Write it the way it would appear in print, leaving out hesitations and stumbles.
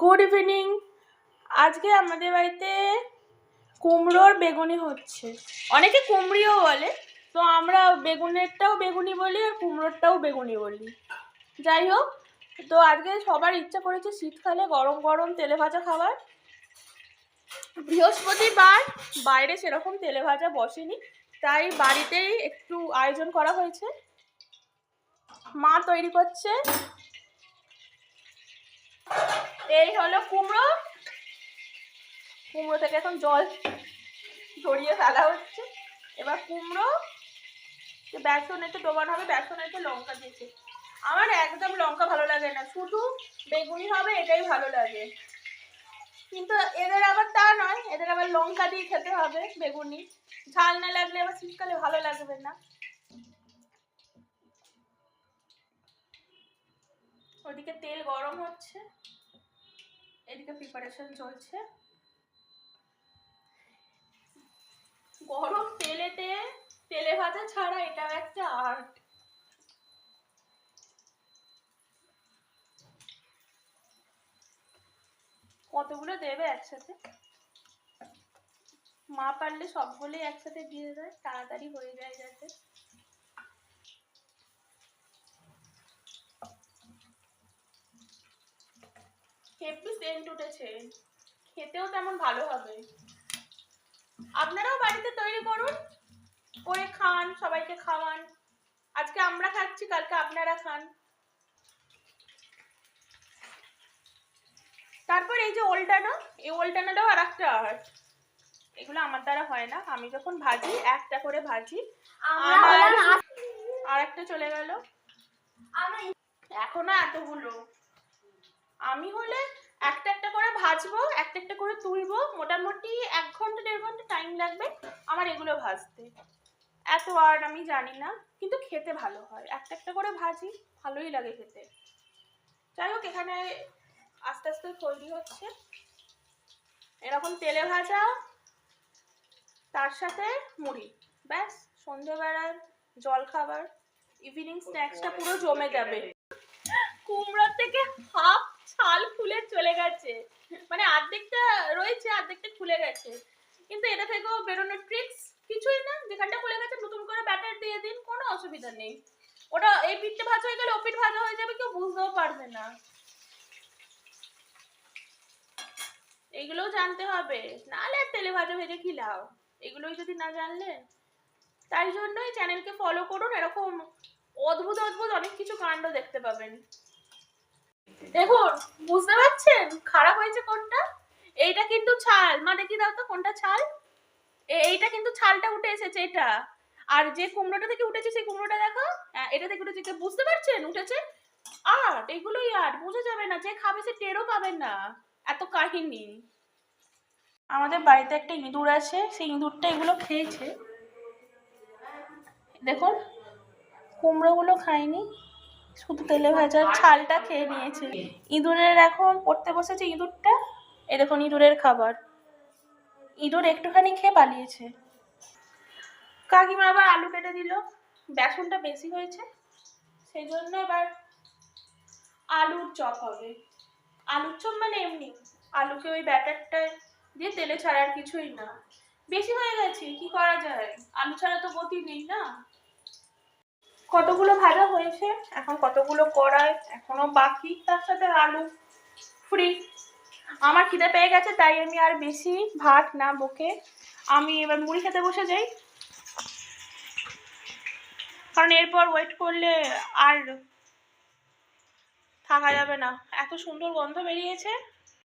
Good evening. আজকে আমাদের বাড়িতে কুমড়োর বেগুনি হচ্ছে। অনেকে কুমড়িও বলে, তো আমরা বেগুনেরটাও বেগুনি বলি আর কুমড়োরটাও বেগুনি বলি। যাই হোক, তো আজকে সবার ইচ্ছা করেছে শীতকালে গরম গরম তেলে ভাজা খাবার। বৃহস্পতিবার বাইরে সেরকম তেলে ভাজা বসেনি, তাই বাড়িতেই একটু আয়োজন করা হয়েছে। মা তৈরি করছে। এই হলো কুমড়ো। কুমড়ো থেকে এখন জল ঝরিয়ে ফেলা হচ্ছে। এবার কুমড়ো বেসন একটু ডোবানো হবে, বেসন একটু লঙ্কা দিয়েছে। আমার একদম লঙ্কা ভালো লাগে না, শুধু বেগুনি হবে এটাই ভালো লাগে। কিন্তু এদের আবার তা নয়, এদের আবার লঙ্কা দিয়ে খেতে হবে বেগুনি। ঝাল না লাগলে আবার শীতকালে ভালো লাগবে না। ওদিকে তেল গরম হচ্ছে, এদিকে প্রিপারেশন চলছে। গরম তেলেতে তেলে ভাজা ছাড়া এটাও একটা আর্ট। কতগুলো দেবে একসাথে? মা পারলে সবগুলোই একসাথে দিয়ে দেয়, তাড়াতাড়ি হয়ে যায় যাতে। হেভি সেন্ট উঠেছে, খেতেও তেমন ভালো হবে। আপনারাও বাড়িতে তৈরি করুন, করে খান, সবাইকে খাওয়ান। আজকে আমরা খাচ্ছি, কালকে আপনারা খান। তারপর এই যে ওলটানা, এই ওলটানাটাও আর একটা আর্ট। এগুলো আমার দ্বারা হয় না, আমি যখন ভাজি একটা করে ভাজি। আর একটা চলে গেল, এখনো এতগুলো। আমি হলে একটা একটা করে ভাজবো, একটা একটা করে তুলবো। মোটামুটি 1 ঘন্টা 1.5 ঘন্টা টাইম লাগবে আমার এগুলো ভাজতে। এত আর আমি জানি না, কিন্তু খেতে ভালো হয়। একটা একটা করে ভাজি, ভালোই লাগে খেতে। যাই হোক, এখানে আস্তে আস্তে তৈরি হচ্ছে এরকম তেলে ভাজা, তার সাথে মুড়ি। ব্যাস, সন্ধ্যেবেলার জল খাবার, ইভিনিং স্ন্যাক্সটা পুরো জমে যাবে। কুমড়োর থেকে হাফ ছাল খুলে চলে গেছে, মানে অর্ধেকটা রয়েছে, অর্ধেকটা খুলে গেছে। কিন্তু এটা থেকেও বেরোনোর ট্রিক্স কিছুই না, যেখানটা খুলে গেছে নতুন করে ব্যাটার দিয়ে দিন, কোনো অসুবিধা নেই। ওটা এই পিঠটা ভাজা হয়ে গেলে ও পিঠ ভাজা হয়ে যাবে, কেউ বুঝতেও পারবে না। এগুলোও জানতে হবে, নাহলে আর তেলে ভাজা ভেজে কি লাভ, এগুলোই যদি না জানলে। তাই জন্যই চ্যানেলকে ফলো করুন, এরকম অদ্ভুত অদ্ভুত অনেক কিছু কাণ্ড দেখতে পাবেন। দেখুন, বুঝতে পারছেন খারাপ হয়েছে কোনটা? এইটা কিন্তু ছাল। মা দেখি দাও তো কোনটা ছাল। এইটা কিন্তু ছালটা উঠে এসেছে এটা। আর যে কুমড়োটা থেকে উঠেছে সেই কুমড়োটা দেখো, এটা থেকে উঠেছে। বুঝতে পারছেন উঠেছে? আর্ট, এগুলোই আর্ট। বোঝা যাবে না, যে খাবে সে টেরও পাবে না, এত কাহিনী। আমাদের বাড়িতে একটা ইঁদুর আছে, সেই ইঁদুরটা এগুলো খেয়েছে। দেখুন, কুমড়োগুলো খায়নি, শুধু তেলে ভাজার ছালটা খেয়ে নিয়েছে। ইঁদুরের এখন পড়তে বসেছে ইঁদুরটা। এই দেখুন ইঁদুরের খাবার। ইঁদুর একটুখানি খেয়ে পালিয়েছে। কাকিমা আবার আলু কেটে দিল, বেসনটা বেশি হয়েছে সেই জন্য এবার আলুর চপ হবে। আলুর চপ মানে এমনি আলুকে ওই ব্যাটারটা দিয়ে তেলে ছাড়া, আর কিছুই না। বেশি হয়ে গেছে, কি করা যায়, আলু ছাড়া তো গতি নেই না। কতগুলো ভাজা হয়েছে, এখন কতগুলো কড়ায় এখনো বাকি, তার সাথে আলু ফ্রি। আমার খিদে পেয়ে গেছে, তাই আমি আর বেশি ভাত না বকে আমি এবার মুড়ি খেতে বসে যাই, কারণ এরপর ওয়েট করলে আর থাকা যাবে না। এত সুন্দর গন্ধ বেরিয়েছে।